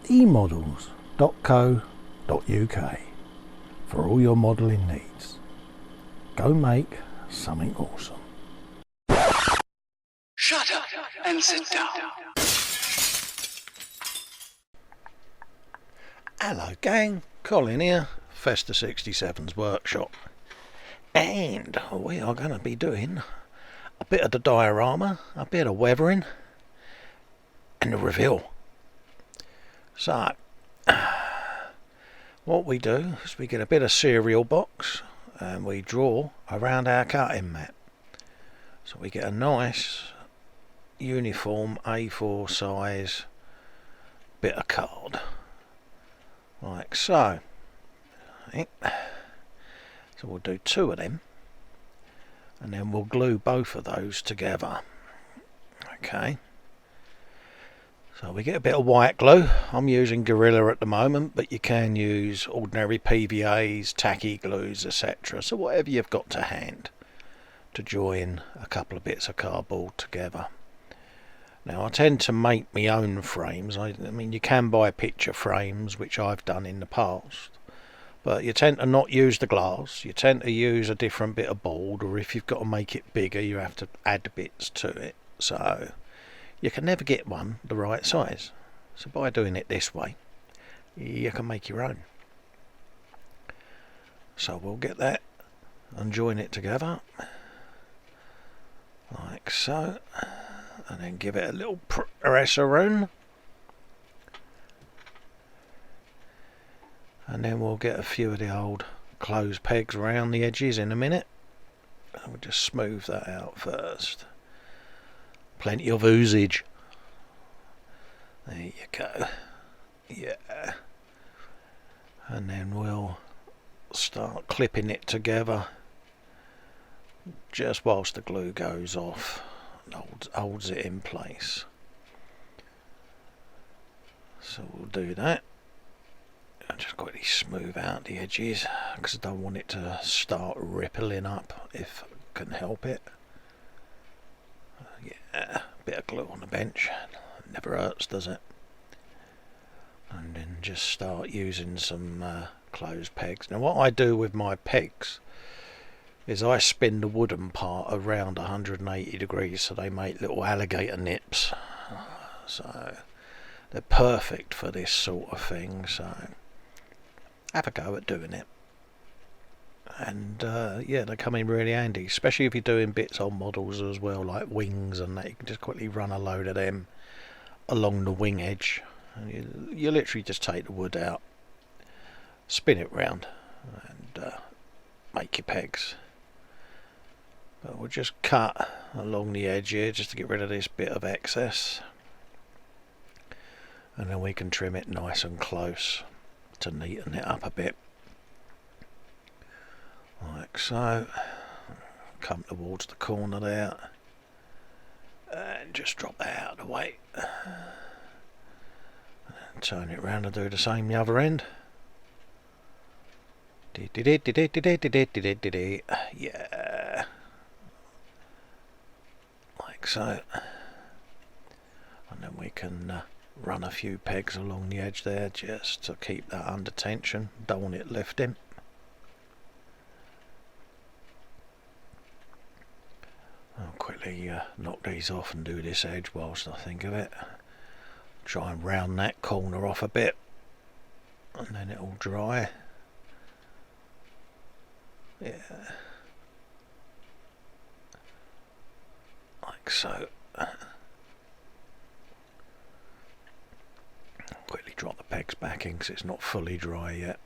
eModels.co.uk for all your modelling needs. Go make something awesome. Shut up and sit down. Hello gang, Colin here, Festa 67's workshop, and we are going to be doing a bit of the diorama, a bit of weathering and the reveal. So what we do is we get a bit of cereal box and we draw around our cutting mat. So we get a nice uniform A4 size bit of card, like so. Right. So we'll do 2 of them and then we'll glue both of those together. Okay. So we get a bit of white glue. I'm using Gorilla at the moment, but you can use ordinary PVAs, tacky glues, etc. So whatever you've got to hand to join a couple of bits of cardboard together. Now I tend to make my own frames. I mean, you can buy picture frames, which I've done in the past, but you tend to not use the glass. You tend to use a different bit of board, or if you've got to make it bigger you have to add bits to it. So you can never get one the right size. So by doing it this way you can make your own. So we'll get that and join it together like so, and then give it a little press around, and then we'll get a few of the old clothes pegs around the edges in a minute, and we'll just smooth that out first. Plenty of oozage. There you go. Yeah. And then we'll start clipping it together just whilst the glue goes off and holds it in place. So we'll do that and just quickly smooth out the edges because I don't want it to start rippling up if I can help it. Yeah, a bit of glue on the bench, never hurts, does it? And then just start using some clothes pegs. Now what I do with my pegs is I spin the wooden part around 180 degrees so they make little alligator nips. So they're perfect for this sort of thing, so have a go at doing it. And yeah, they come in really handy, especially if you're doing bits on models as well, like wings and that. You can just quickly run a load of them along the wing edge, and you literally just take the wood out, spin it round and make your pegs. But we'll just cut along the edge here just to get rid of this bit of excess, and then we can trim it nice and close to neaten it up a bit. Like so. Come towards the corner there and just drop that out of the way. And turn it round and do the same the other end. Yeah. Like so. And then we can run a few pegs along the edge there just to keep that under tension. Don't want it lifting. I'll quickly knock these off and do this edge whilst I think of it. Try and round that corner off a bit and then it'll dry. Yeah. Like so. Quickly drop the pegs back in because it's not fully dry yet.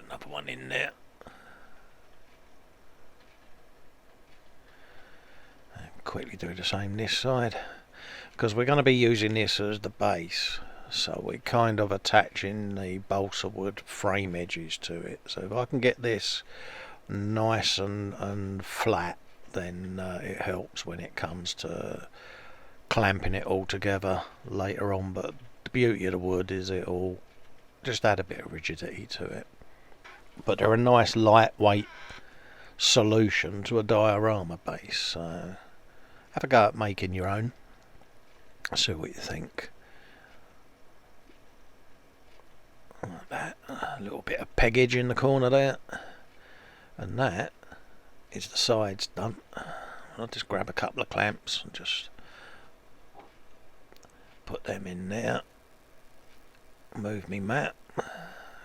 Another one in there. And quickly do the same this side, because we're going to be using this as the base, so we're kind of attaching the balsa wood frame edges to it. So if I can get this nice and flat, then it helps when it comes to clamping it all together later on. But the beauty of the wood is it'll just add a bit of rigidity to it. But they're a nice lightweight solution to a diorama base. So have a go at making your own. See what you think. Like that. A little bit of peggage in the corner there. And that is the sides done. I'll just grab a couple of clamps and just put them in there. Move me mat.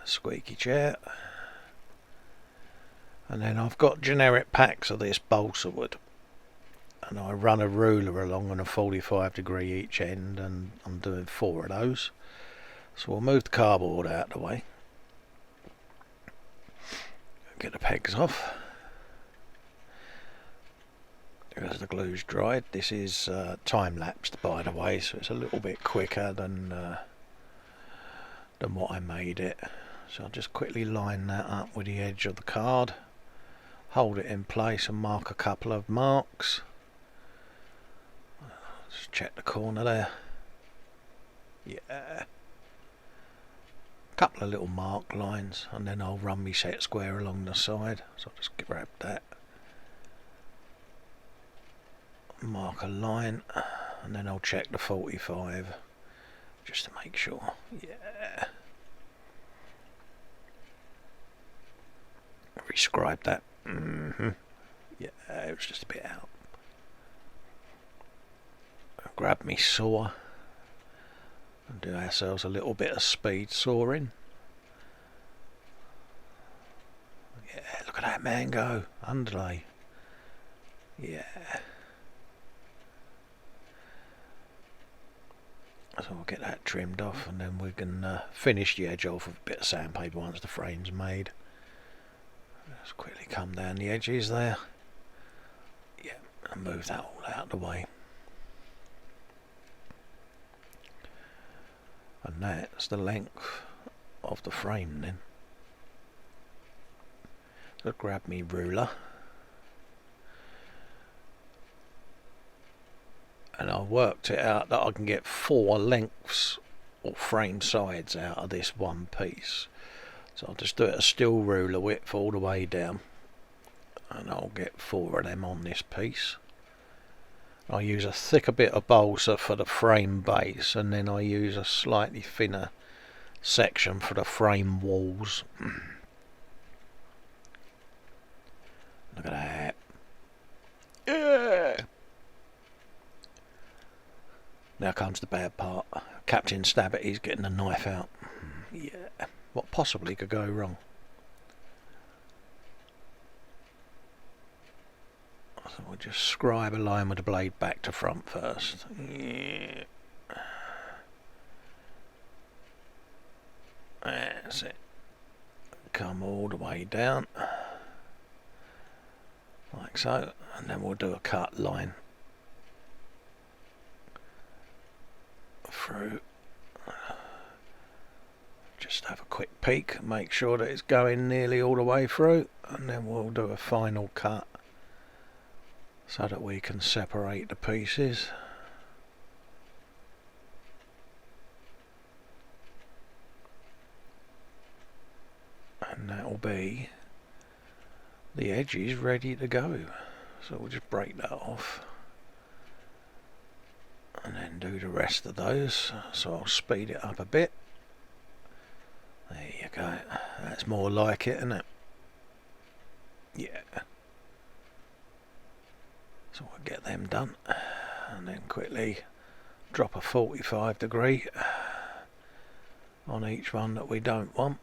Squeaky chair. And then I've got generic packs of this balsa wood. And I run a ruler along on a 45° each end, and I'm doing 4 of those. So we'll move the cardboard out of the way. Get the pegs off. As the glue's dried, this is time-lapsed by the way, so it's a little bit quicker than what I made it. So I'll just quickly line that up with the edge of the card, hold it in place and mark a couple of marks. Just check the corner there. Yeah. Couple of little mark lines, and then I'll run my set square along the side. So I'll just grab that, mark a line, and then I'll check the 45 just to make sure. Yeah. Rescribe that. Yeah, it was just a bit out. I'll grab me saw and do ourselves a little bit of speed sawing. Yeah, look at that man go. Underlay. Yeah. So we'll get that trimmed off, and then we can finish the edge off with a bit of sandpaper once the frame's made. Just quickly come down the edges there. Yeah, and move that all out of the way. And that's the length of the frame then. So grab me ruler. And I worked it out that I can get 4 lengths or frame sides out of this one piece. So I'll just do it a steel ruler width all the way down, and I'll get 4 of them on this piece. I use a thicker bit of balsa for the frame base, and then I use a slightly thinner section for the frame walls. Look at that. Yeah. Now comes the bad part. Captain Stabbit, he's getting the knife out. Yeah. What possibly could go wrong? So we'll just scribe a line with the blade back to front first. Yeah. That's it. Come all the way down. Like so. And then we'll do a cut line through. Just have a quick peek, make sure that it's going nearly all the way through, and then we'll do a final cut so that we can separate the pieces. And that'll be the edges ready to go. So we'll just break that off and then do the rest of those. So I'll speed it up a bit. There you go. That's more like it, isn't it? Yeah. So we'll get them done, and then quickly drop a 45° on each one that we don't want.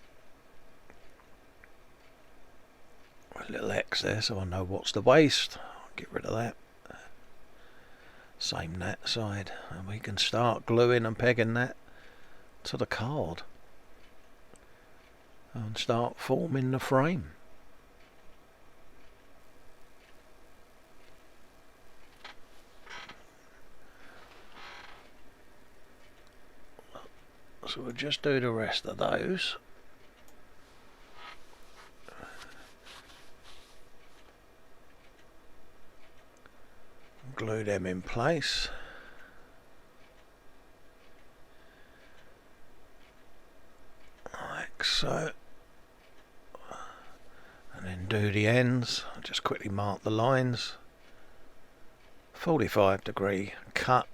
A little X there so I know what's the waste. I'll get rid of that. Same that side, and we can start gluing and pegging that to the card and start forming the frame. So we'll just do the rest of those. Glue them in place. Like so. And then do the ends. I'll just quickly mark the lines. 45-degree cut.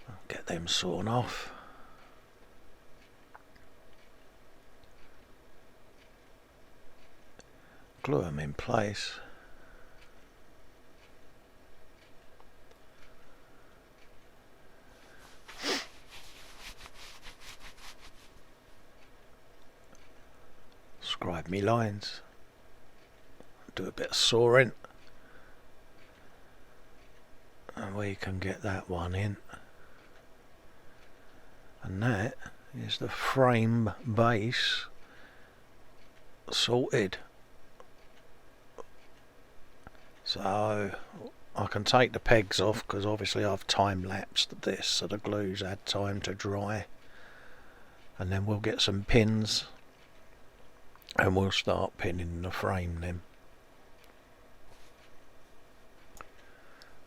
I'll get them sawn off. Glue them in place. Scribe me lines. Do a bit of sawing. And we can get that one in. And that is the frame base sorted. So I can take the pegs off because obviously I've time lapsed this so the glue's had time to dry, and then we'll get some pins and we'll start pinning the frame then.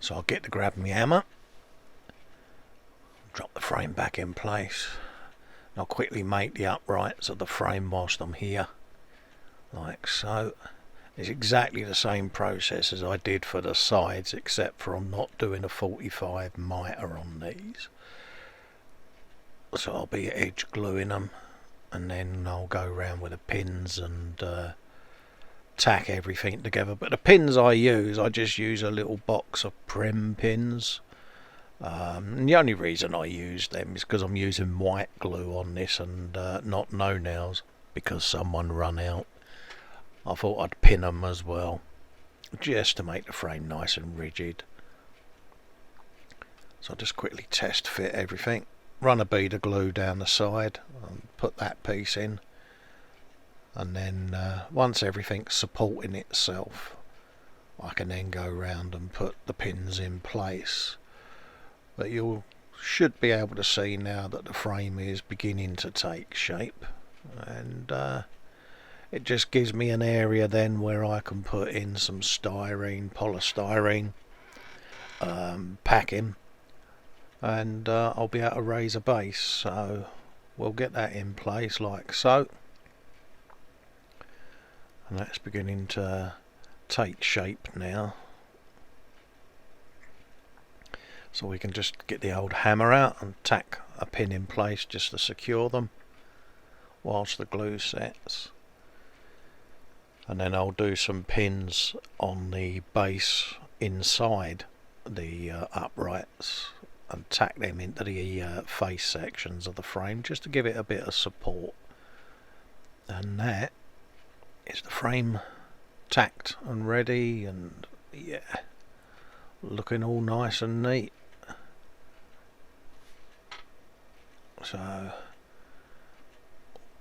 So I'll get to grab my hammer, drop the frame back in place, and I'll quickly make the uprights of the frame whilst I'm here, like so. It's exactly the same process as I did for the sides, except for I'm not doing a 45 mitre on these. So I'll be edge gluing them, and then I'll go around with the pins and tack everything together. But the pins I just use a little box of Prem pins. And the only reason I use them is because I'm using white glue on this and not no nails, because someone run out. I thought I'd pin them as well, just to make the frame nice and rigid. So I'll just quickly test fit everything, run a bead of glue down the side and put that piece in, and then once everything's supporting itself, I can then go around and put the pins in place. But you should be able to see now that the frame is beginning to take shape, and it just gives me an area then where I can put in some polystyrene packing, and I'll be able to raise a base. So we'll get that in place like so, and that's beginning to take shape now. So we can just get the old hammer out and tack a pin in place just to secure them whilst the glue sets. And then I'll do some pins on the base inside the uprights and tack them into the face sections of the frame just to give it a bit of support. And that is the frame tacked and ready, and yeah, looking all nice and neat. So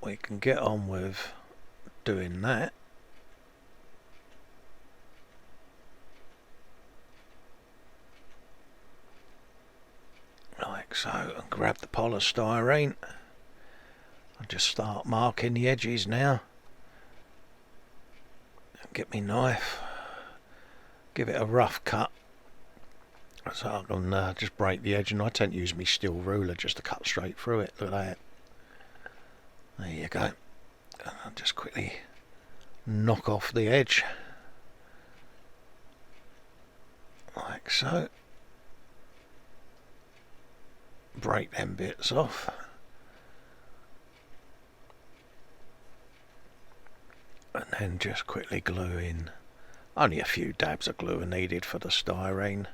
we can get on with doing that. Like so, and grab the polystyrene and just start marking the edges now. Get me knife, give it a rough cut so I can just break the edge, and I tend to use my steel ruler just to cut straight through it. Look at that. There you go. And I'll just quickly knock off the edge like so. Break them bits off. And then just quickly glue in. Only a few dabs of glue are needed for the styrene,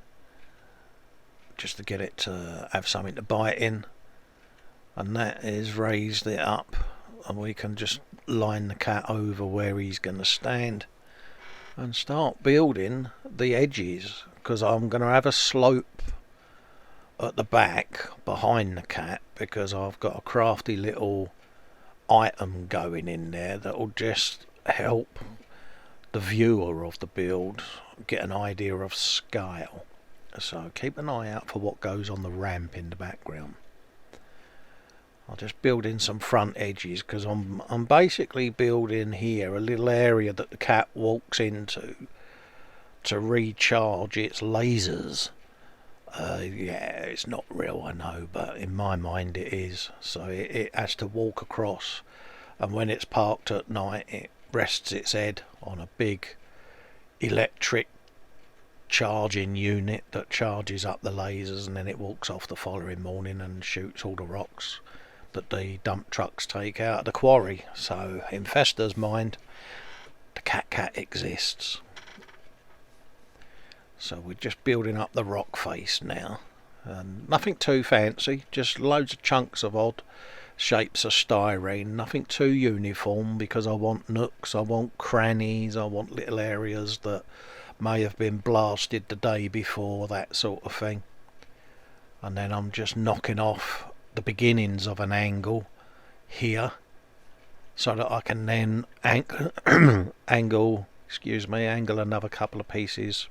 just to get it to have something to bite in. And that is raised it up, and we can just line the cat over where he's going to stand and start building the edges, because I'm going to have a slope at the back behind the cat, because I've got a crafty little item going in there that will just help the viewer of the build get an idea of scale. So keep an eye out for what goes on the ramp in the background. I'll just build in some front edges, because I'm basically building here a little area that the cat walks into to recharge its lasers. Yeah, it's not real, I know, but in my mind it is. So it has to walk across and when it's parked at night it rests its head on a big electric charging unit that charges up the lasers, and then it walks off the following morning and shoots all the rocks that the dump trucks take out of the quarry. So in Festa's mind, the cat exists. So we're just building up the rock face now, and nothing too fancy, just loads of chunks of odd shapes of styrene, nothing too uniform, because I want nooks, I want crannies, I want little areas that may have been blasted the day before, that sort of thing. And then I'm just knocking off the beginnings of an angle here so that I can then angle another couple of pieces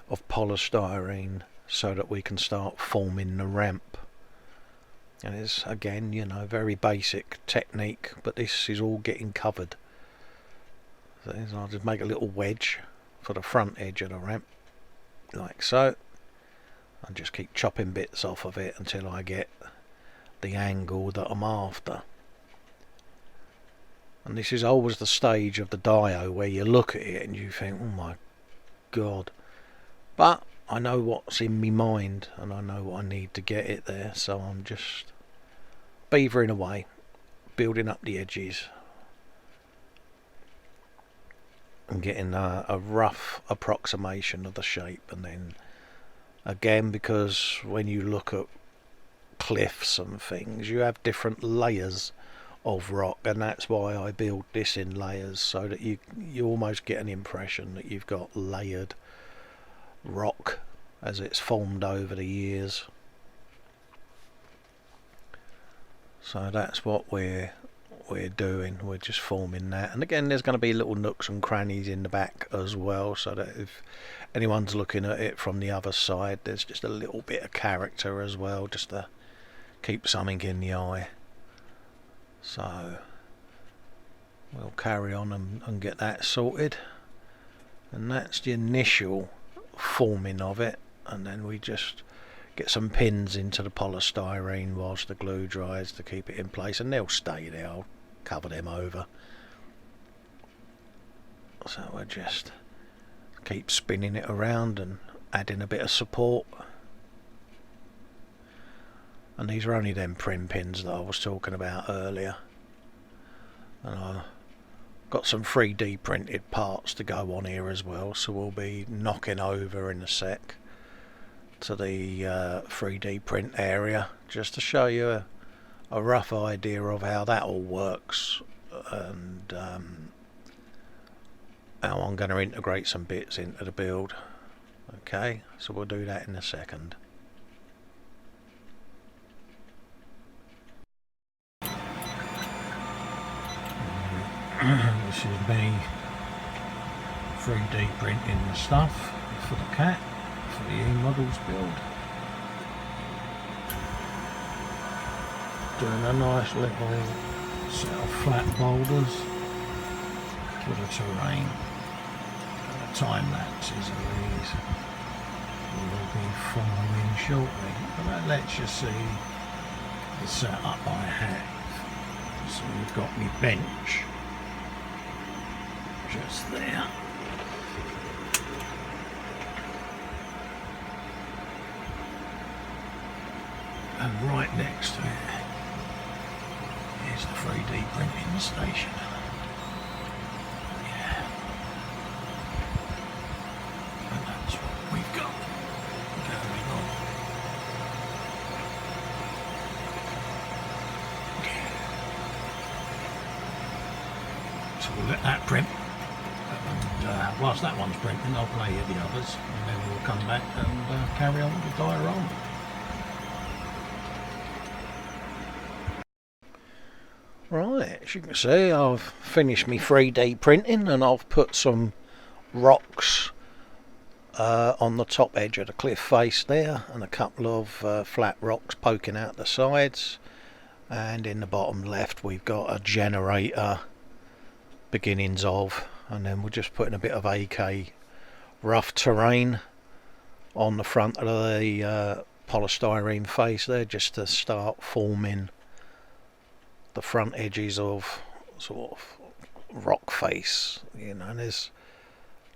of polystyrene so that we can start forming the ramp. And it's, again, you know, very basic technique, but this is all getting covered. So I'll just make a little wedge for the front edge of the ramp, like so, and just keep chopping bits off of it until I get the angle that I'm after. And this is always the stage of the dio where you look at it and you think, oh my god. But I know what's in my mind and I know what I need to get it there, so I'm just beavering away, building up the edges and getting a rough approximation of the shape. And then again, because when you look at cliffs and things, you have different layers of rock, and that's why I build this in layers, so that you almost get an impression that you've got layered rock as it's formed over the years. So that's what we're doing. We're just forming that, and again there's going to be little nooks and crannies in the back as well, so that if anyone's looking at it from the other side, there's just a little bit of character as well, just to keep something in the eye. So we'll carry on and get that sorted, and that's the initial forming of it. And then we just get some pins into the polystyrene whilst the glue dries to keep it in place, and they'll stay there. I'll cover them over. So we'll just keep spinning it around and adding a bit of support. And these are only them prim pins that I was talking about earlier, and I've got some 3D printed parts to go on here as well, so we'll be knocking over in a sec to the 3D print area just to show you a rough idea of how that all works, and how I'm going to integrate some bits into the build. Okay, so we'll do that in a second. This is me 3D printing the stuff for the cat, for the eModels build. Doing a nice little set of flat boulders for the terrain. And the time lapses of these will be following shortly, but that lets you see the setup I have. So we've got my bench just there. And right next to it is the 3D printing station. Yeah. And that's what we've got going on. Yeah. So we'll let that print. And whilst that one's printing, I'll play you the others, and then we'll come back and carry on with the diorama. Right, as you can see, I've finished my 3D printing, and I've put some rocks on the top edge of the cliff face there, and a couple of flat rocks poking out the sides, and in the bottom left we've got a generator beginnings of, and then we're just putting a bit of AK rough terrain on the front of the polystyrene face there, just to start forming the front edges of sort of rock face, you know, and there's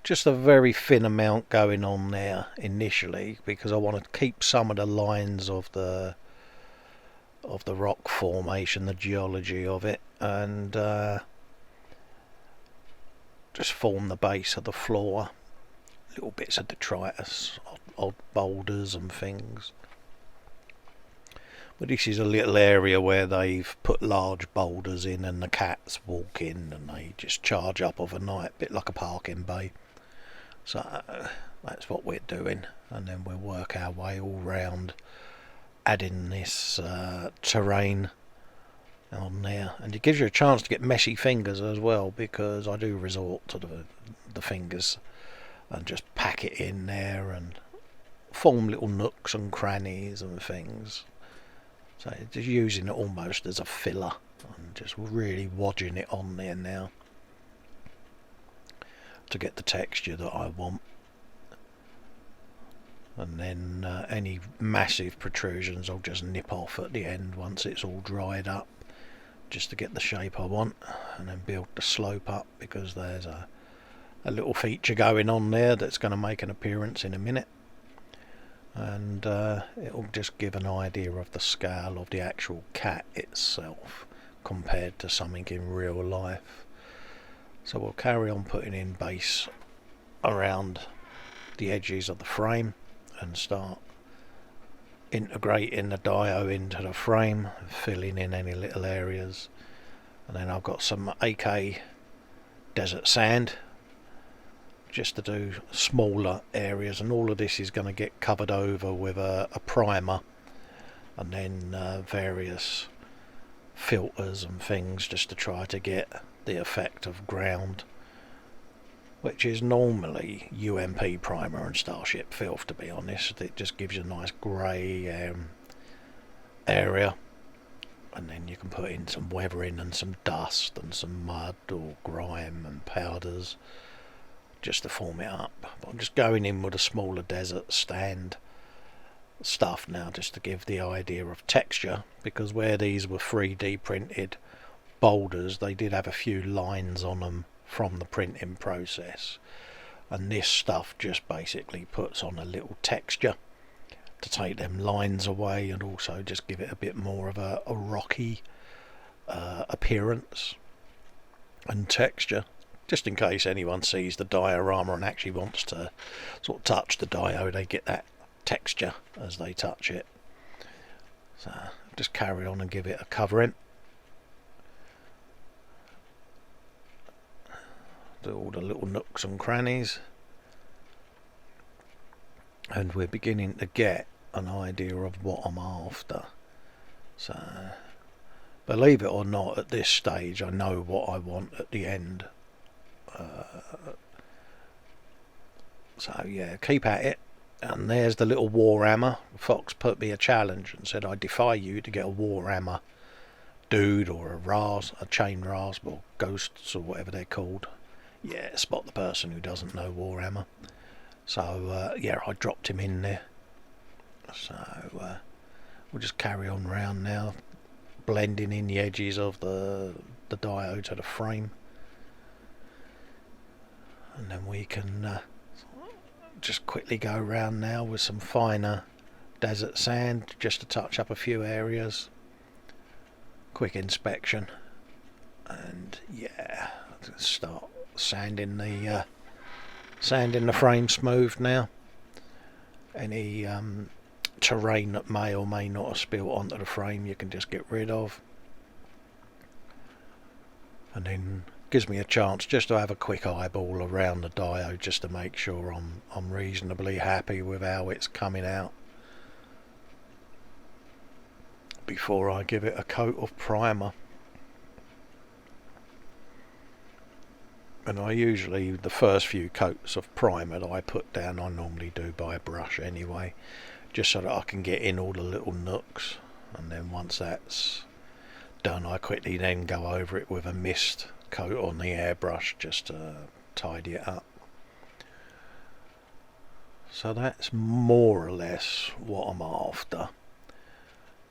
just a very thin amount going on there initially because I want to keep some of the lines of the rock formation, the geology of it, and just form the base of the floor, little bits of detritus, odd boulders and things. But this is a little area where they've put large boulders in and the cats walk in and they just charge up overnight, a bit like a parking bay. So that's what we're doing, and then we'll work our way all round adding this terrain on there, and it gives you a chance to get messy fingers as well, because I do resort to the fingers and just pack it in there and form little nooks and crannies and things. So just using it almost as a filler and just really wadging it on there now to get the texture that I want. And then any massive protrusions I'll just nip off at the end once it's all dried up, just to get the shape I want, and then build the slope up, because there's a little feature going on there that's going to make an appearance in a minute, and it'll just give an idea of the scale of the actual cat itself compared to something in real life. So we'll carry on putting in base around the edges of the frame and start integrating the dio into the frame, filling in any little areas. And then I've got some AK desert sand just to do smaller areas, and all of this is going to get covered over with a primer, and then various filters and things just to try to get the effect of ground, which is normally UMP primer and Starship filth, to be honest. It just gives you a nice grey area, and then you can put in some weathering and some dust and some mud or grime and powders just to form it up. But I'm just going in with a smaller desert stand stuff now, just to give the idea of texture, because where these were 3D printed boulders, they did have a few lines on them from the printing process, and this stuff just basically puts on a little texture to take them lines away, and also just give it a bit more of a rocky appearance and texture, just in case anyone sees the diorama and actually wants to sort of touch the dio, they get that texture as they touch it. So just carry on and give it a covering. Do all the little nooks and crannies, and we're beginning to get an idea of what I'm after. So believe it or not, at this stage I know what I want at the end. So yeah, keep at it. And there's the little Warhammer. Fox put me a challenge and said, I defy you to get a Warhammer dude or a chain rasp or ghosts or whatever they're called. Yeah, spot the person who doesn't know Warhammer. So yeah, I dropped him in there. So we'll just carry on round now, blending in the edges of the dio to the frame, and then we can just quickly go around now with some finer desert sand just to touch up a few areas. Quick inspection, and yeah, start sanding the frame smooth now. Any terrain that may or may not have spilled onto the frame you can just get rid of, and then gives me a chance just to have a quick eyeball around the dio just to make sure I'm reasonably happy with how it's coming out before I give it a coat of primer. And I usually, the first few coats of primer that I put down, I normally do by a brush anyway, just so that I can get in all the little nooks, and then once that's done I quickly then go over it with a mist coat on the airbrush just to tidy it up. So that's more or less what I'm after.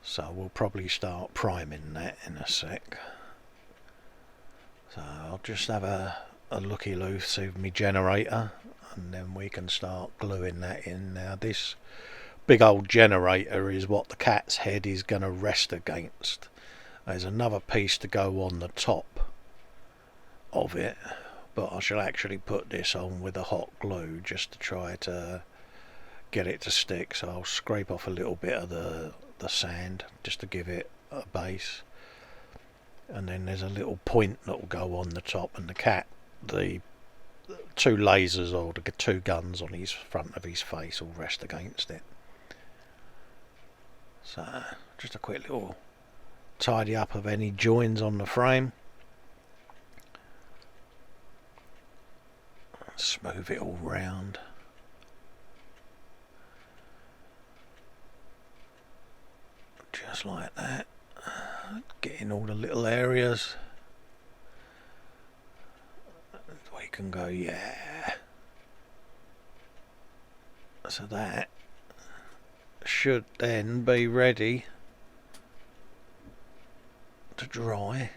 So we'll probably start priming that in a sec. So I'll just have a looky-loo, see with my generator, and then we can start gluing that in. Now this big old generator is what the cat's head is going to rest against. There's another piece to go on the top of it, but I shall actually put this on with a hot glue just to try to get it to stick. So I'll scrape off a little bit of the sand just to give it a base, and then there's a little point that will go on the top, and the cat, the two lasers or the two guns on his front of his face will rest against it. So just a quick little tidy up of any joins on the frame, smooth it all round. Just like that, getting all the little areas. We can go, yeah. So that should then be ready to dry,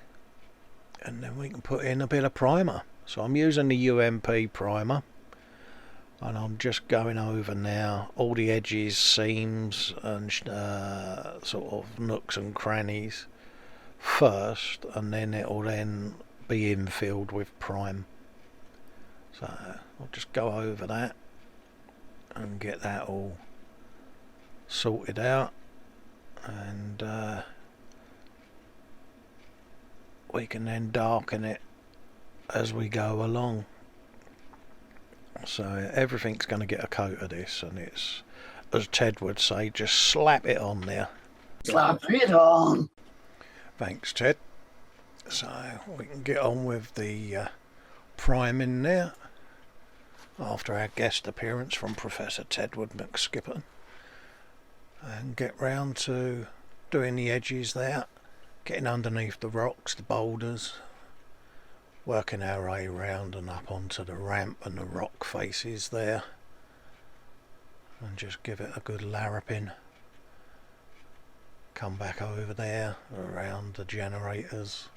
and then we can put in a bit of primer. So I'm using the UMP primer, and I'm just going over now all the edges, seams and sort of nooks and crannies first, and then it'll then be infilled with prime. So I'll just go over that and get that all sorted out, and we can then darken it as we go along. So everything's going to get a coat of this, and it's, as Ted would say, just slap it on there. Slap it on. Thanks, Ted. So we can get on with the priming there after our guest appearance from Professor Tedward McSkipper, and get round to doing the edges there, getting underneath the rocks, the boulders, working our way round and up onto the ramp and the rock faces there, and just give it a good larraping. Come back over there around the generators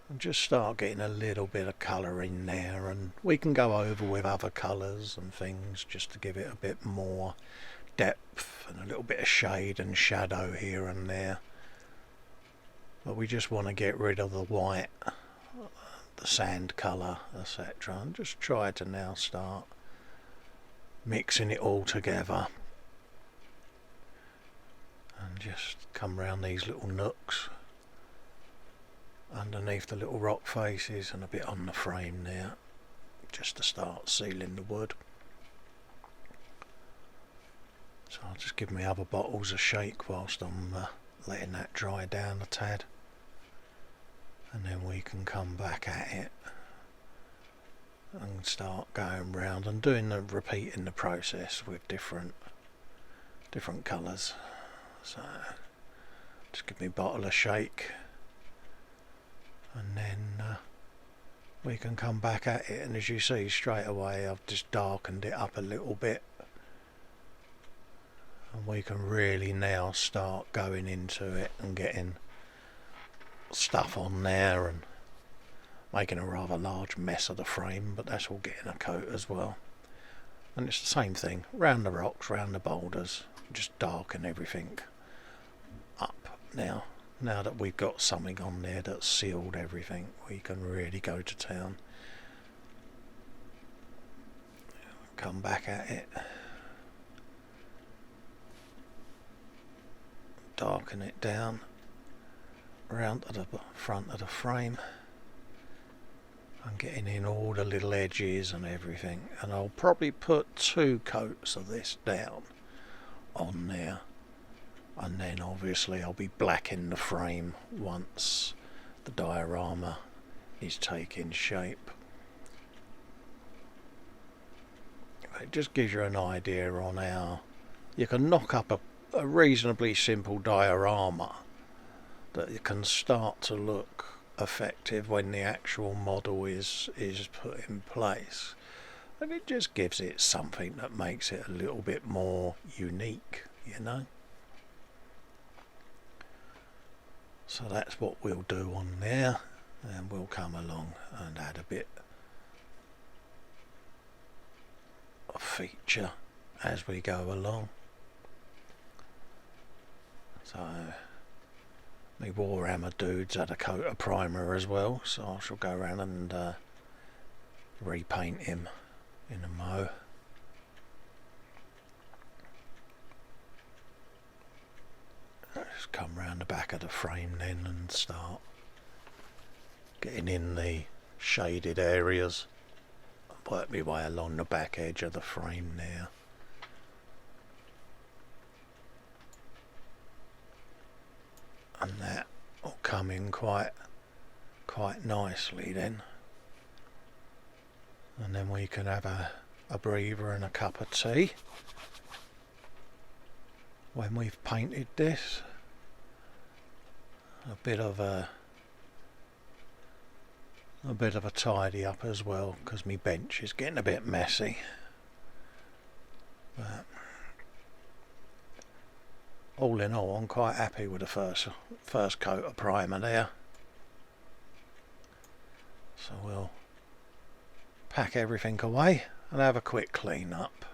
and just start getting a little bit of colour in there, and we can go over with other colours and things just to give it a bit more depth and a little bit of shade and shadow here and there. But we just want to get rid of the white, the sand colour, etc., and just try to now start mixing it all together, and just come round these little nooks underneath the little rock faces and a bit on the frame there, just to start sealing the wood. So I'll just give my other bottles a shake whilst I'm letting that dry down a tad, and then we can come back at it and start going round and repeating the process with different colours. So just give me bottle a shake, and then we can come back at it, and as you see straight away I've just darkened it up a little bit, and we can really now start going into it and getting stuff on there and making a rather large mess of the frame, but that's all getting a coat as well. And it's the same thing round the rocks, round the boulders, just darken everything up. Now that we've got something on there that's sealed everything, we can really go to town. Come back at it, darken it down round to the front of the frame, and getting in all the little edges and everything. And I'll probably put 2 coats of this down on there, and then obviously I'll be blacking the frame once the diorama is taking shape. It just gives you an idea on how you can knock up a reasonably simple diorama that it can start to look effective when the actual model is put in place, and it just gives it something that makes it a little bit more unique, you know. So that's what we'll do on there, and we'll come along and add a bit of feature as we go along. So my Warhammer dudes had a coat of primer as well, so I shall go around and repaint him in a mo. Just come round the back of the frame then and start getting in the shaded areas. Work my way along the back edge of the frame there. And that will come in quite nicely then. And then we can have a breather and a cup of tea when we've painted this. A bit of a tidy up as well, because my bench is getting a bit messy. But all in all, I'm quite happy with the first coat of primer there. So we'll pack everything away and have a quick clean up.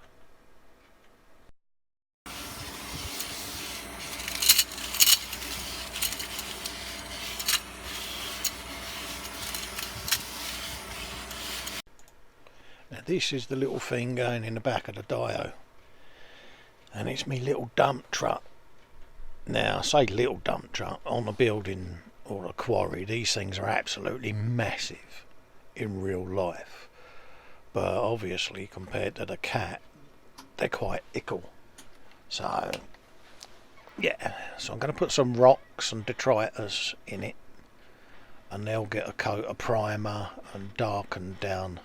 Now this is the little thing going in the back of the Dio, and it's me little dump truck. Now I say little dump truck, on a building or a quarry these things are absolutely massive in real life, but obviously compared to the cat they're quite ickle. So yeah, so I'm going to put some rocks and detritus in it, and they'll get a coat of primer and darken down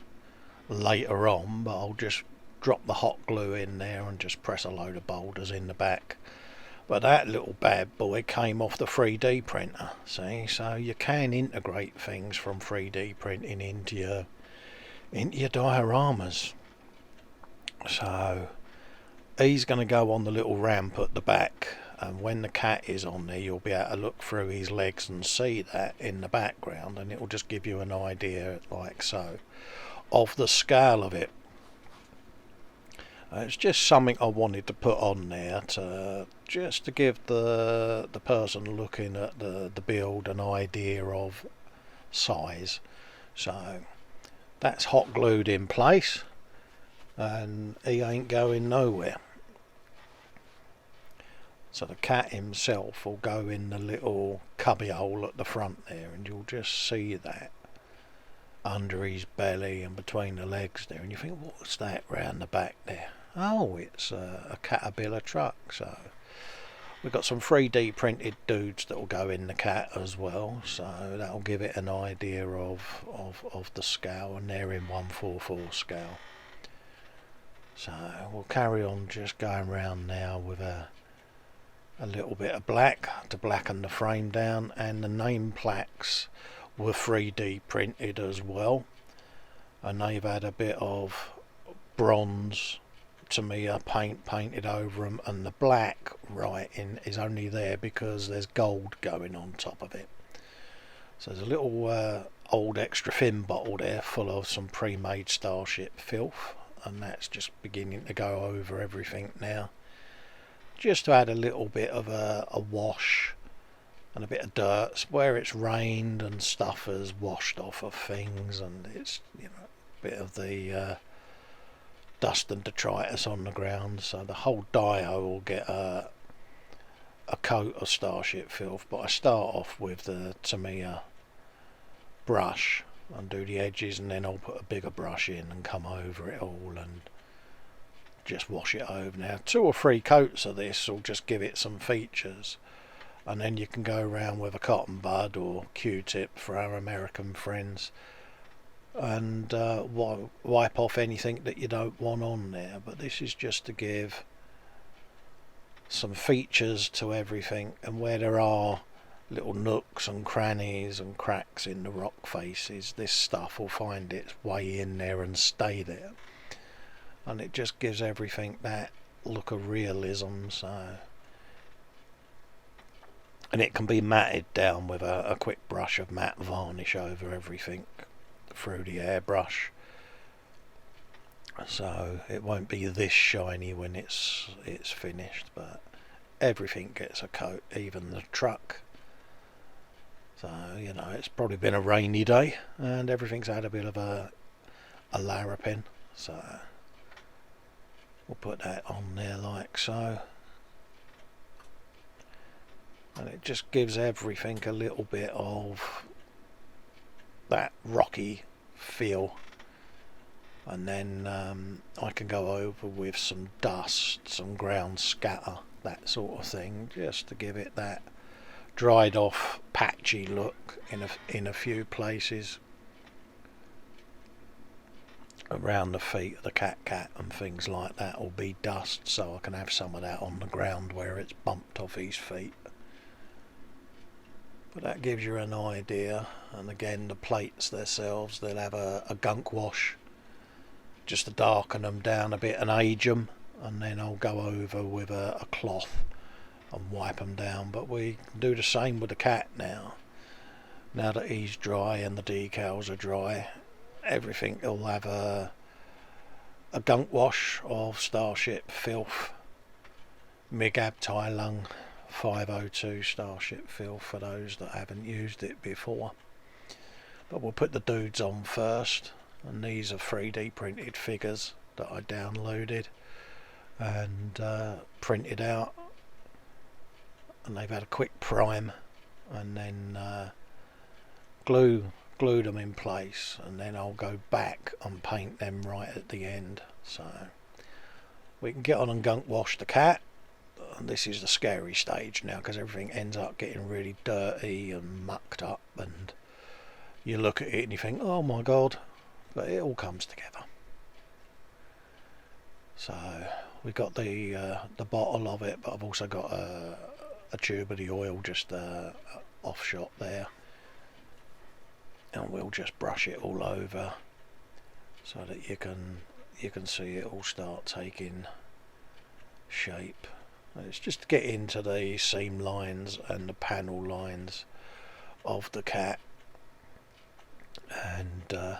later on, but I'll just drop the hot glue in there and just press a load of boulders in the back. But that little bad boy came off the 3D printer, see, so you can integrate things from 3D printing into your dioramas. So he's going to go on the little ramp at the back, and when the cat is on there you'll be able to look through his legs and see that in the background, and it will just give you an idea like so of the scale of it. It's just something I wanted to put on there to give the person looking at the build an idea of size. So that's hot glued in place and he ain't going nowhere. So the cat himself will go in the little cubby hole at the front there, and you'll just see that under his belly and between the legs there, and you think, what's that round the back there? Oh, it's a Caterpillar truck. So we've got some 3D printed dudes that will go in the cat as well, so that'll give it an idea of the scale, and they're in 1/4 scale. So we'll carry on just going around now with a little bit of black to blacken the frame down, and the name plaques were 3D printed as well, and they've had a bit of bronze Tamiya paint painted over them, and the black writing is only there because there's gold going on top of it. So there's a little old extra thin bottle there full of some pre-made Starship filth, and that's just beginning to go over everything now, just to add a little bit of a wash and a bit of dirt where it's rained and stuff has washed off of things, and it's, you know, a bit of the dust and detritus on the ground. So the whole dio will get a coat of Starship filth, but I start off with the Tamiya brush and do the edges, and then I'll put a bigger brush in and come over it all and just wash it over. Now 2 or 3 coats of this will just give it some features, and then you can go around with a cotton bud or Q-tip for our American friends and wipe off anything that you don't want on there. But this is just to give some features to everything, and where there are little nooks and crannies and cracks in the rock faces, this stuff will find its way in there and stay there, and it just gives everything that look of realism. So and it can be matted down with a quick brush of matte varnish over everything through the airbrush, so it won't be this shiny when it's finished, but everything gets a coat, even the truck. So, you know, it's probably been a rainy day and everything's had a bit of a larrapin, so we'll put that on there like so, and it just gives everything a little bit of that rocky feel. And then I can go over with some dust, some ground scatter, that sort of thing, just to give it that dried off patchy look in a few places around the feet of the cat and things like that will be dust, so I can have some of that on the ground where it's bumped off his feet. But that gives you an idea. And again, the plates themselves, they'll have a gunk wash just to darken them down a bit and age them, and then I'll go over with a cloth and wipe them down. But we do the same with the cat now that he's dry and the decals are dry. Everything will have a gunk wash of Starship Filth, Migab Tai Lung 502 Starship Filth for those that haven't used it before. But we'll put the dudes on first, and these are 3D printed figures that I downloaded and printed out, and they've had a quick prime and then glue them in place, and then I'll go back and paint them right at the end. So we can get on and gunk wash the cat, and this is the scary stage now because everything ends up getting really dirty and mucked up, and you look at it and you think, oh my god, but it all comes together. So we've got the bottle of it, but I've also got a tube of the oil just off shot there, and we'll just brush it all over so that you can see it all start taking shape. And it's just to get into the seam lines and the panel lines of the cat, and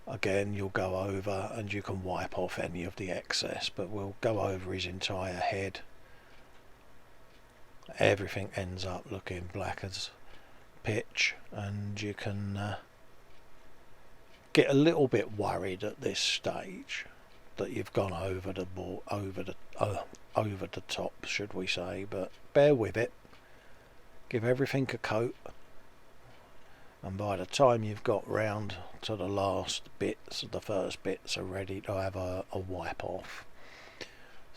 again you'll go over and you can wipe off any of the excess, but we'll go over his entire head. Everything ends up looking black as pitch, and you can get a little bit worried at this stage that you've gone over the ball, over the top, should we say, but bear with it. Give everything a coat, and by the time you've got round to the last bits, the first bits are ready to have a wipe off.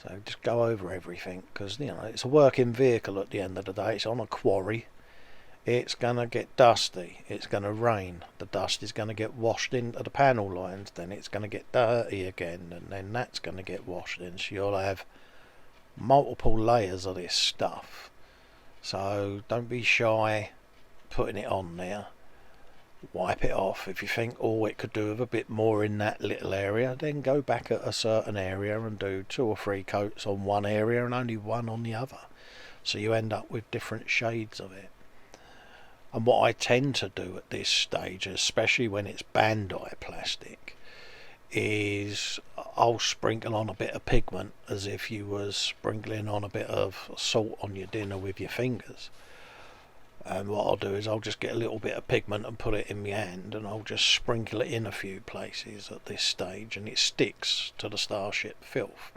So just go over everything, because you know it's a working vehicle at the end of the day. It's on a quarry. It's going to get dusty, it's going to rain, the dust is going to get washed into the panel lines, then it's going to get dirty again, and then that's going to get washed in, so you'll have multiple layers of this stuff. So don't be shy putting it on there. Wipe it off. If you think, oh, it could do with a bit more in that little area, then go back at a certain area and do 2 or 3 coats on one area and only 1 on the other, so you end up with different shades of it. And what I tend to do at this stage, especially when it's Bandai plastic, is I'll sprinkle on a bit of pigment as if you was sprinkling on a bit of salt on your dinner with your fingers. And what I'll do is I'll just get a little bit of pigment and put it in my hand, and I'll just sprinkle it in a few places at this stage, and it sticks to the Starship Filth.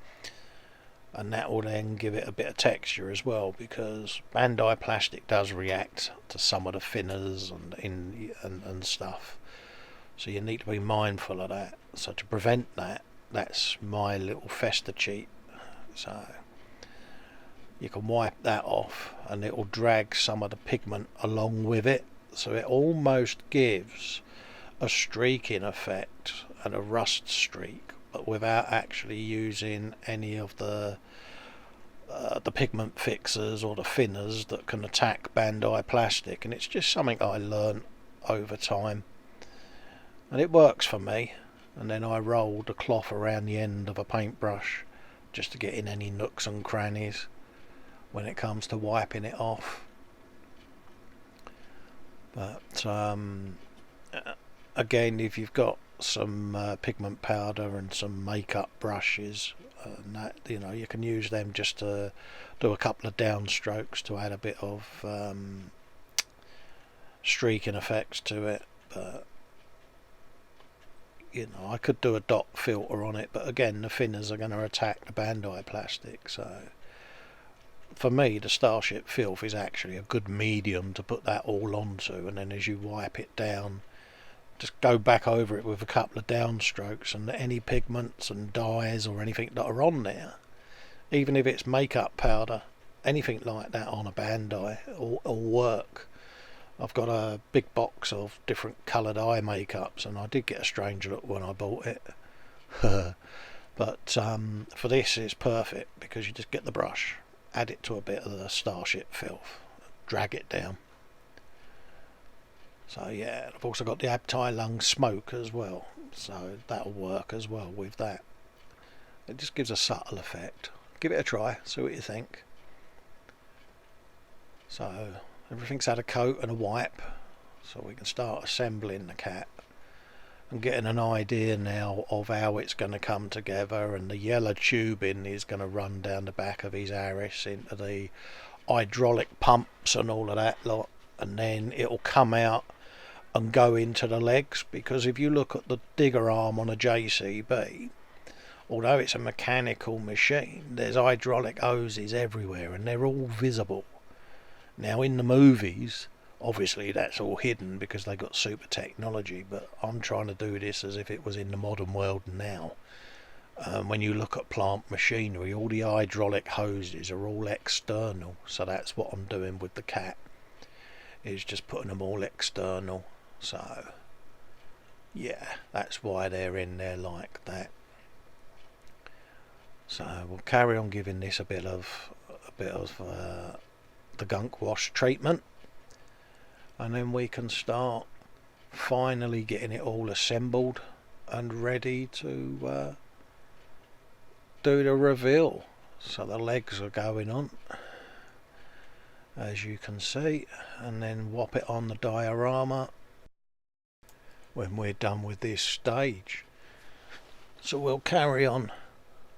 And that will then give it a bit of texture as well, because Bandai plastic does react to some of the thinners and stuff, so you need to be mindful of that. So to prevent that, that's my little Festa cheat. So you can wipe that off and it will drag some of the pigment along with it, so it almost gives a streaking effect and a rust streak, but without actually using any of the pigment fixers or the thinners that can attack Bandai plastic. And it's just something I learned over time, and it works for me. And then I roll the cloth around the end of a paintbrush just to get in any nooks and crannies when it comes to wiping it off. But again, if you've got some pigment powder and some makeup brushes, and that, you know, you can use them just to do a couple of downstrokes to add a bit of streaking effects to it. But you know, I could do a dot filter on it, but again, the thinners are going to attack the Bandai plastic. So for me, the Starship Filth is actually a good medium to put that all onto, and then as you wipe it down, just go back over it with a couple of downstrokes, and any pigments and dyes or anything that are on there, even if it's makeup powder, anything like that on a Bandai will work. I've got a big box of different coloured eye makeups, and I did get a strange look when I bought it. But for this it's perfect, because you just get the brush, add it to a bit of the Starship Filth, drag it down. So yeah, I've also got the Abtai Lung Smoke as well, so that'll work as well with that. It just gives a subtle effect. Give it a try, see what you think. So everything's had a coat and a wipe, so we can start assembling the cat and getting an idea now of how it's going to come together. And the yellow tubing is going to run down the back of his iris into the hydraulic pumps and all of that lot, and then it'll come out and go into the legs, because if you look at the digger arm on a JCB, although it's a mechanical machine, there's hydraulic hoses everywhere and they're all visible. Now in the movies, obviously that's all hidden because they got super technology, but I'm trying to do this as if it was in the modern world now. When you look at plant machinery, all the hydraulic hoses are all external, so that's what I'm doing with the cat, is just putting them all external. So yeah, that's why they're in there like that. So we'll carry on giving this a bit of the gunk wash treatment, and then we can start finally getting it all assembled and ready to do the reveal. So the legs are going on, as you can see, and then whop it on the diorama when we're done with this stage. So we'll carry on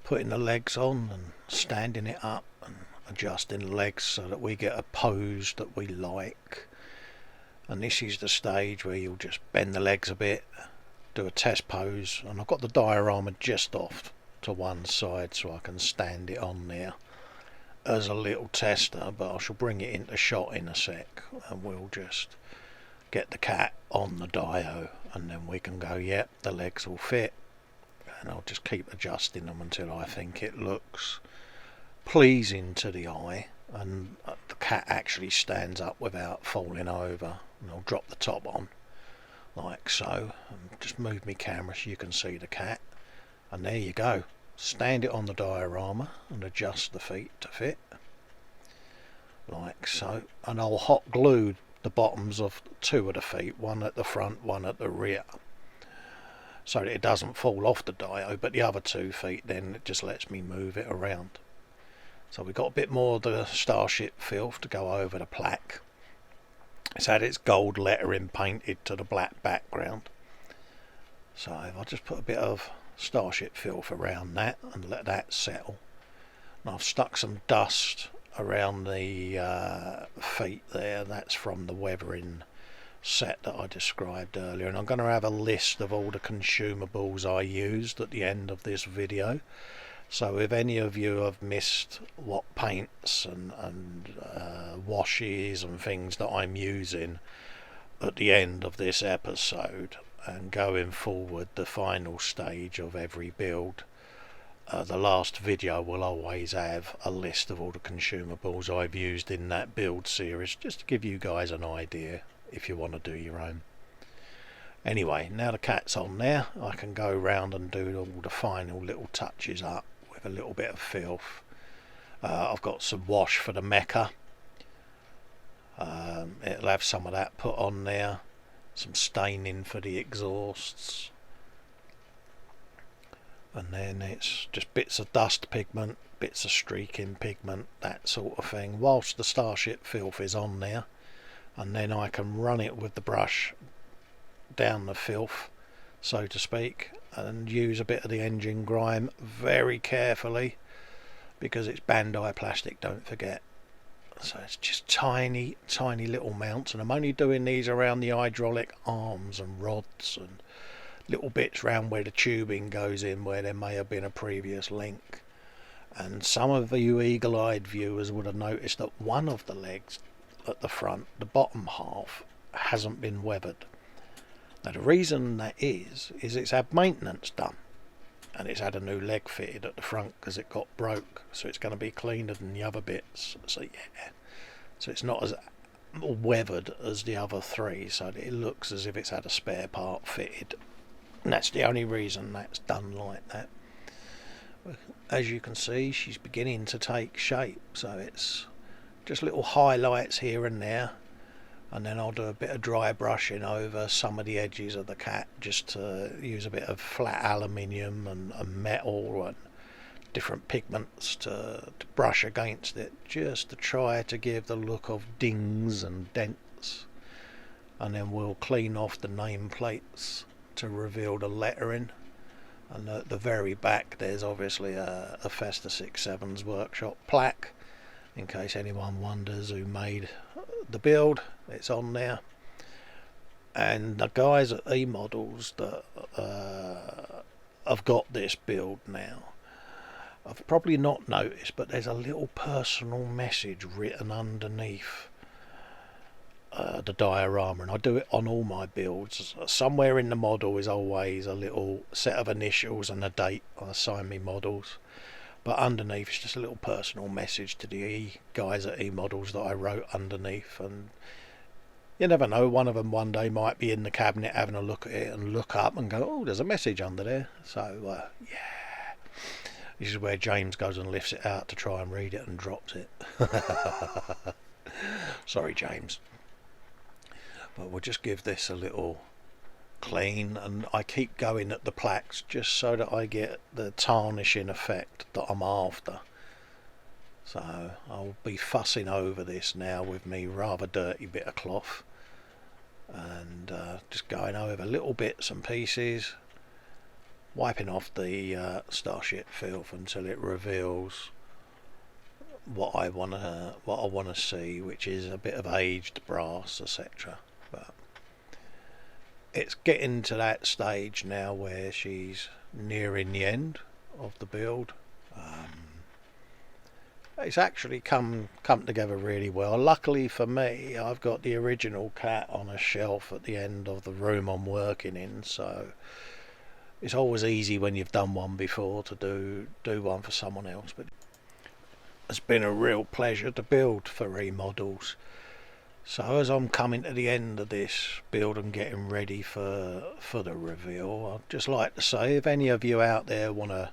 putting the legs on and standing it up and adjusting the legs so that we get a pose that we like. And this is the stage where you'll just bend the legs a bit, do a test pose, and I've got the diorama just off to one side so I can stand it on there as a little tester, but I shall bring it into shot in a sec, and we'll just get the cat on the dio, and then we can go, yep, the legs will fit, and I'll just keep adjusting them until I think it looks pleasing to the eye and the cat actually stands up without falling over. And I'll drop the top on like so, and just move my camera so you can see the cat, and there you go. Stand it on the diorama and adjust the feet to fit like so, and I'll hot glue the bottoms of two of the feet, one at the front, one at the rear, so that it doesn't fall off the dio, but the other 2 feet then it just lets me move it around. So we've got a bit more of the Starship Filth to go over the plaque. It's had its gold lettering painted to the black background, so if I just put a bit of Starship Filth around that and let that settle, and I've stuck some dust around the feet there. That's from the weathering set that I described earlier, and I'm going to have a list of all the consumables I used at the end of this video, so if any of you have missed what paints and washes and things that I'm using at the end of this episode and going forward, the final stage of every build, the last video will always have a list of all the consumables I've used in that build series, just to give you guys an idea if you want to do your own. Anyway, now the cat's on there, I can go round and do all the final little touches up with a little bit of filth. I've got some wash for the mecha. It'll have some of that put on there, some staining for the exhausts, and then it's just bits of dust pigment, bits of streaking pigment, that sort of thing, whilst the Starship filth is on there, and then I can run it with the brush down the filth, so to speak, and use a bit of the engine grime very carefully, because it's Bandai plastic, don't forget. So it's just tiny little mounts, and I'm only doing these around the hydraulic arms and rods and little bits round where the tubing goes in, where there may have been a previous link. And some of you eagle-eyed viewers would have noticed that one of the legs at the front, the bottom half, hasn't been weathered. Now the reason that is it's had maintenance done, and it's had a new leg fitted at the front because it got broke, so it's going to be cleaner than the other bits. So yeah, so it's not as weathered as the other three, so it looks as if it's had a spare part fitted, and that's the only reason that's done like that. As you can see, she's beginning to take shape, so it's just little highlights here and there, and then I'll do a bit of dry brushing over some of the edges of the cat, just to use a bit of flat aluminium and metal and different pigments to brush against it, just to try to give the look of dings and dents. And then we'll clean off the nameplates to reveal the lettering, and at the very back there's obviously a Festa 6.7's workshop plaque, in case anyone wonders who made the build. It's on there. And the guys at eModels that have got this build now, I've probably not noticed, but there's a little personal message written underneath the diorama, and I do it on all my builds. Somewhere in the model is always a little set of initials and a date I assign me models, but underneath it's just a little personal message to the guys at eModels that I wrote underneath. And you never know, one of them one day might be in the cabinet having a look at it and look up and go, oh, there's a message under there. So yeah, this is where James goes and lifts it out to try and read it and drops it. Sorry James. But we'll just give this a little clean, and I keep going at the plaques just so that I get the tarnishing effect that I'm after. So I'll be fussing over this now with me rather dirty bit of cloth, and just going over little bits and pieces, wiping off the Starship filth until it reveals what I wanna see, which is a bit of aged brass, etc. But it's getting to that stage now where she's nearing the end of the build. It's actually come together really well. Luckily for me, I've got the original cat on a shelf at the end of the room I'm working in, so it's always easy when you've done one before to do one for someone else. But it's been a real pleasure to build for eModels. So as I'm coming to the end of this build and getting ready for the reveal, I'd just like to say, if any of you out there want to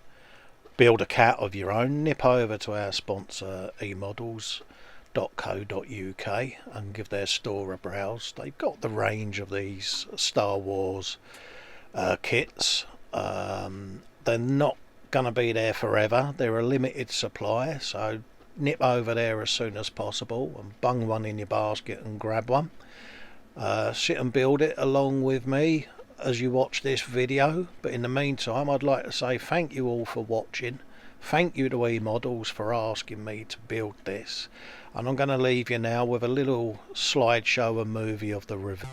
build a cat of your own, nip over to our sponsor eModels.co.uk and give their store a browse. They've got the range of these Star Wars kits. They're not going to be there forever. They're a limited supply, so nip over there as soon as possible and bung one in your basket and grab one. Sit and build it along with me as you watch this video. But in the meantime, I'd like to say thank you all for watching. Thank you to eModels for asking me to build this, and I'm going to leave you now with a little slideshow and movie of the review.